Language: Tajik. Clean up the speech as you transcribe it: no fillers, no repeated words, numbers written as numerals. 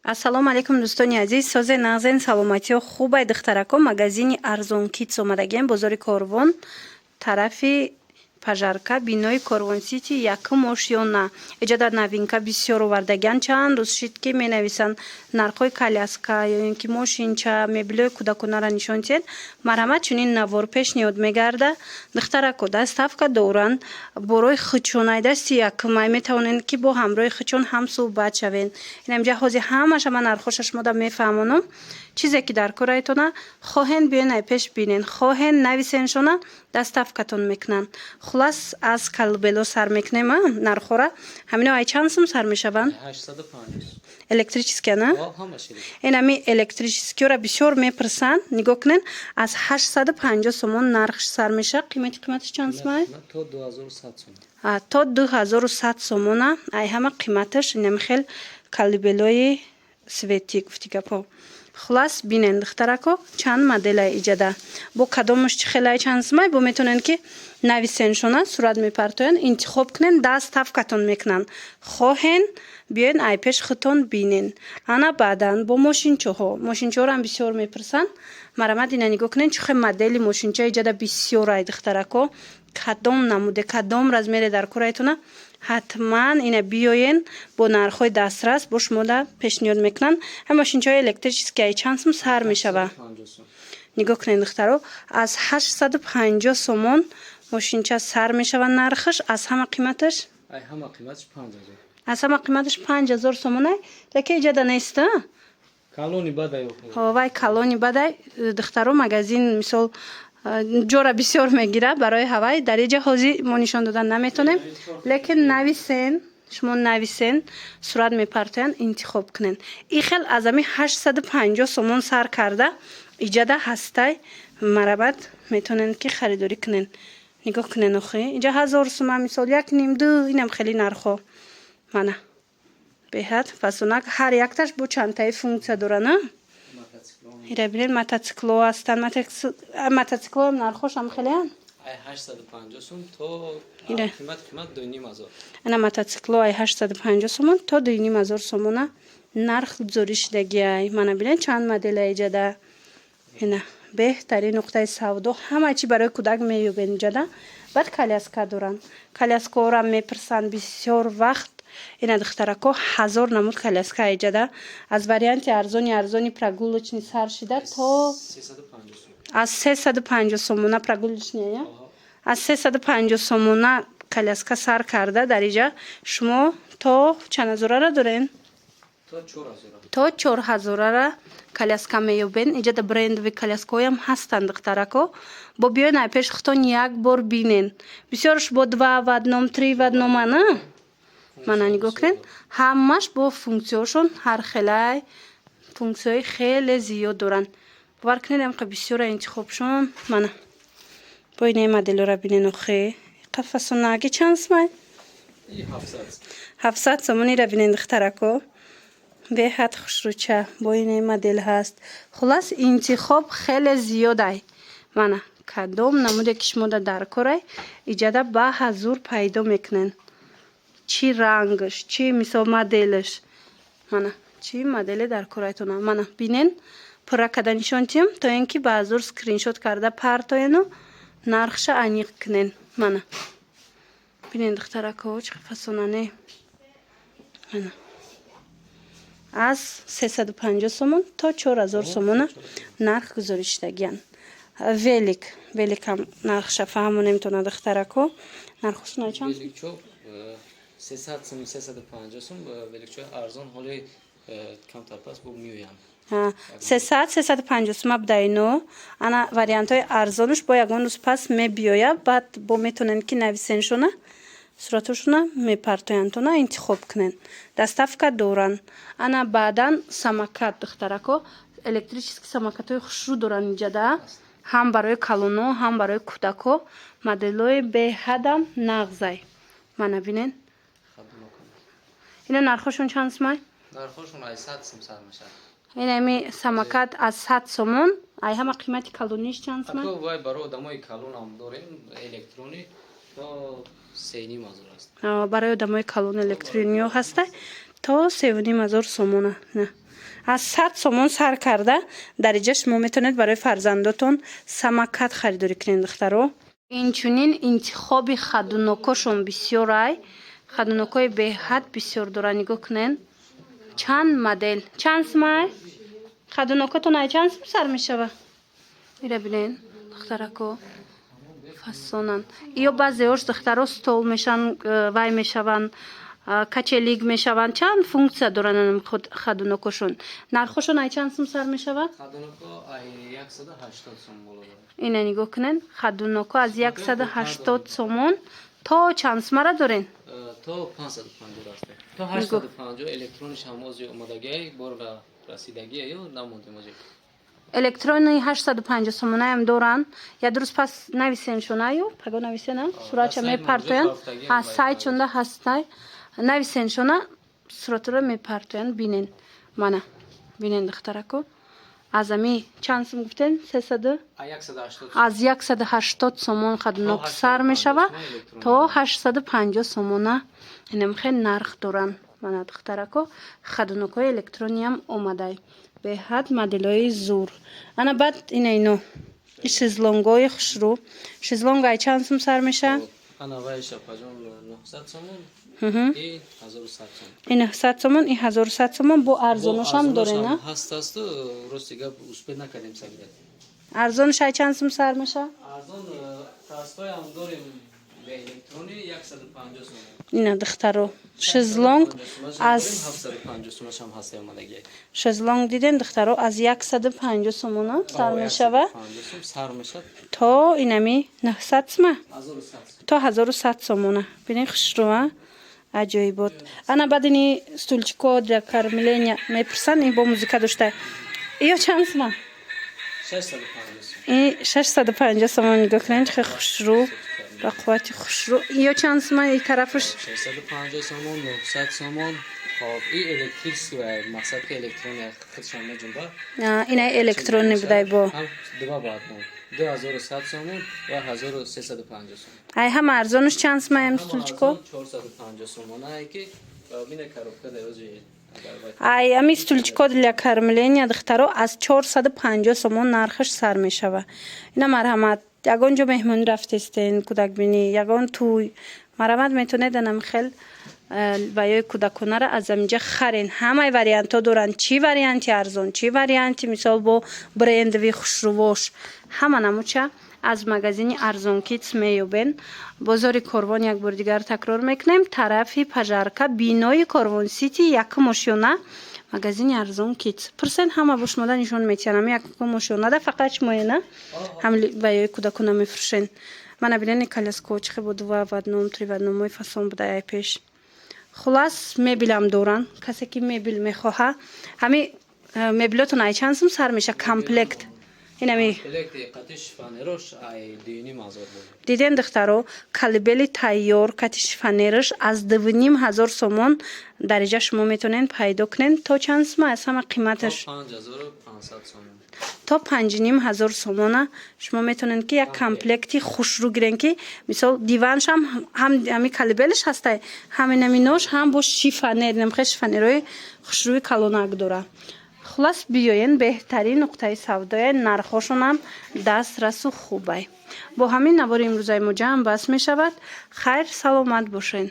ассалому алайкум дӯстони азиз. созе нағзен саломатиё хубай духтарако магазини арзон китс омадагем бозори Корвон тарафи пажарка бинои Корвон сити якум ошёна. Эҷода новинка бисёр овардагиан. Чанд рӯз шид ки менависанд нархҳои коляска ё ин ки мошинча меблиҳои кӯдаконаро нишон диҳед. Марҳамат чунин навор пешниҳод мегарда. Духтарако доставка доранд. борои хучонай дасти якумай метавонед ки бо ҳамроҳи хучон ҳам суҳбат шавед. Инам ҷаҳози ҳамаша ман нархҳоша шумода мефаҳмонам. чизе ки дар кораитона хоҳен биён ай пеш бинен, хоҳен нависеншона доставкатон мекунанд. хулас аз калбело сар мекунем нархҳора. ҳамино ай чанд сум сар мешаванд? 850. Электрические на? Инами электрическиёра бисёр мепурсанд. нигоҳ кунед аз 850 сомон нархш сар меша. қиматиш чанд сумай? То 2100 сом. То 2100 сомона. ай ҳама қиматаш инами хел калбелои свети гуфти гапо. хулас бинен духтарако чанд модела иҷада. бо кадомаш чӣ хелай чанд сумай бо метавонед ки нависеншона сурат мепартоянд интихоб кунен доставкатон мекунанд. хоҳен биёен ай пеш худтон бинен. ана баъдан бо мошинчаҳоам бисёр мепурсанд. марҳамат ина нигоҳ кунед чӣ хел модели мошинча иҷада бисёр ай духтарако. кадом намуде кадом размере дар кораитона ҳатман ина биёен бо нархҳои дастрас бо шумода пешниҳод мекунанд. ҳам мошинчаҳои электрические чанд сум сар мешава? нигоҳ кунед духтаро аз 850 сомон мошинча сар мешава нархаш. аз ҳама қиматаш? Ай ҳама қиматаш 5000. аз ҳама қиматаш 5000 сомон ай. леки иҷада неста? Калони бадай. вай калони бадай духтаро магазин мисол ҷора бисёр мегира барои ҳавай дар иҷа ҳозир мо нишон додан наметонем. лекин нависен шумо нависен сурат мепартоянд интихоб кунен. ин хел аз ами 850 сомон сар карда иҷада ҳастай. марҳамат метавонед ки харидорӣ кунен. нигоҳ кунен охи иҷа 1000 сума мисол 1.5 инам хели нархҳо мана беҳад фасонак ҳар якташ бо чандтаи функсия дора на. ира бинед мотоцикло ҳастанд. мотоциклоам нархҳошам хелеан? Ай 850 сом то қимат 2500. ана мотоцикло ай 850 сомон то 2500 сомона нарх гузорӣ шудагиай. мана бинед чанд модела иҷада. ина беҳтарин нуқтаи савдо ҳама чӣ барои кӯдак меёбед иҷада. баъд коляска доранд. коляскаҳоам мепурсанд бисёр вақт. ина духтарако 1000 намуд коляска иҷада. аз варианти арзони прогулочный сар шида то 350 сом. аз 350 сомона прогулочный я? аз 350 сомона коляска сар карда дар иҷа шумо то чанд ҳазорара дорен? то 4000-ра коляска меёбен. иҷада брендови коляскаҳоям ҳастанд духтарако. бо биёен ай пеш худтон як бор бинен. бисёрш бо 2 в 1 3 в 1 ана. мана нигоҳ кунед ҳамаш бо функсияҳошон ҳар хелай функсияҳои хеле зиёд доранд. бовар кунед ам бисёра интихобшон. мана бо инаи моделора бинен охи қафасонаги чанд сумай? 700 сомон ира бинен духтарако. беҳад хушрӯча бо инаи модел ҳаст. хулас интихоб хеле зиёд ай. мана кадом намуде ки шумо дар корай иҷада ба ҳазур пайдо мекунен. чӣ рангаш чӣ мисол моделаш. мана чӣ моделе дар корайтона. мана бинен пурра када нишон тиҳам то ин ки ба ҳазур скриншот карда партоену нархша аниқ кунен. мана бинен духтарако чӣ фасонане. мана аз 350 сомон то 4000 сомона нарх гузорӣ шудагианд. великам нархша фаҳмо наметавонад духтарако. нархошона чанд? 300 сом 350 сом великчо арзон ҳоли камтар пас бо миёям. 300-350 сума будайно. ана вариантҳои арзонаш бо ягон рӯз пас мебиёяд. баъд бо метавонед ки нависеншона суратошона мепартояндтона интихоб кунен. доставка доранд. ана баъдан самокат духтарако электрический самокатҳои хушрӯ доранд иҷада. ҳам барои калоно ҳам барои кӯдако моделҳои беҳадам нағзай. мана бинен ина нархошон чанд сумай? нархошон ай 100 сом сар мешавад. инами самокат аз 100 сомон. ай ҳама қимати калониш чанд сумай? ҳатто вай барои одамои калон ҳам дорем электрони то 3500 аст. барои одамои калон электрониё ҳаста تا 3500 сомона. نه از 100 сомон сар карда дариҷа шумо метавонед барои фарзандотон самокат харидорӣ кунед духтаро. инчунин интихоби хадунокошон бисёр ай. хадунокои беҳад бисёр дора. нигоҳ кунед чанд модел, чанд смай хадунокотон ай чанд сум сар мешава. ира бинед духтарако фасонан. ё баъзеош духтаро стол мешаванд, вай мешаванд, качелик мешаванд. чанд функсия доранд хадунокошон. нархошон ай чанд сум сар мешавад? хадуноко ай 180 сом боло дорад. ина нигоҳ кунед хадуноко аз 180 сомон то чанд сумара дорен? то 550 аст. то 850 электрониш ҳам ози омадагиай борга расидагие ё намонде моҷе. электронии 850 сомонаам доранд. як рӯз пас нависеншон аю паго нависена суратча мепартоянд. сайтшонда ҳастай нависеншона суратро мепартоянд. бинен мана бинен духтарако аз ами чанд сум гуфтен? 300 аз 180 сомон хадунок сар мешава то 850 сомона. инам хел нарх доранд мана духтарако. хадунокои электрониам омадай беҳад моделҳои зур. ана баъд ино шезлонгои хушрӯ. шезлонг ай чанд сум сар меша? ана вайша паҷон 900 сомон и 1100 сомон. ин 900 сомон и 1100 сомон бо арзонош ҳам дорена. ҳастасту рости гап успеҳ накардем сагида. арзонош ай чанд сум сар меша? арзон тастоям дорем бе электрони 150 сомон. ина духтаро шезлонг аз 750 сомон ҳам ҳаст омадаги. шезлонг диден духтаро аз 150 сомона сар мешава сар мешад то инами 900 сума 1100 то 1100 сомона. бинен хушрӯа аҷоибот. ана баъд ини стулчико для кормления мепурсанд. ин бо музика дошта. ё чанд сума? 650 сомон. нигоҳ кунед хеле хушрӯ ба қуввати хушрӯ. ё чанд сума ин тарафаш? 650 сомон 900 сомон. хоб и электрический мақсад ки электрония худшон меҷунба. ина электронни будай бо два баъд 2100 сомон ва 1350 сомон. ай ҳама арзонаш чанд сума ам стулчико? 450 сомон ай ки бина коробка дарози. ай ами стулчико для кормления духтаро аз 450 сомон нархаш сар мешава. ина марҳамат ягон ҷо меҳмонӣ рафтестен кӯдакбинӣ ягон туй марҳамат метавонед анам хел ваёи кӯдаконара аз аминҷа харен. ҳамаи вариантҳо доранд. чӣ варианти арзон, чӣ варианти мисол бо брендови хушрӯвош ҳама намуча аз магазини арзон китс меёбен. бозори Корвон як бор дигар такрор мекунем. тарафи пажарка бинои Корвон сити якум ошёна магазини арзон китс. пурсен ҳама бо шумода нишон метиҳанам якум ошёнада фақат шумоена ҳамли ваёи кӯдакона мефурӯшен. мана бинени коляскочки бо два в одном три в одном мои фасон буда ай пеш. хулас мебелам доранд. касе ки мебел мехоҳа ҳами мебелотон ай чанд сум сар меша комплект? инами диден духтаро калибели тайёр кати шифонераш аз 2500 сомон дариҷа шумо метавонед пайдо кунед. то чанд сума аз ҳама қиматаш? 5500 сомон то 5500 сомона шумо метавонед ки як комплекти хушрӯ гирен ки мисол диванш ҳам ҳами калибелиш ҳастай ҳаминаминош ҳам бо шифонер намхе шифонерои хушрӯи калонак дора. хулас биёен беҳтарин нуқтаи савдоя нархошонам дастрасу хубай. бо ҳамин навори имрӯзаи мо ҷамъ бас мешавад. хайр саломат бошед.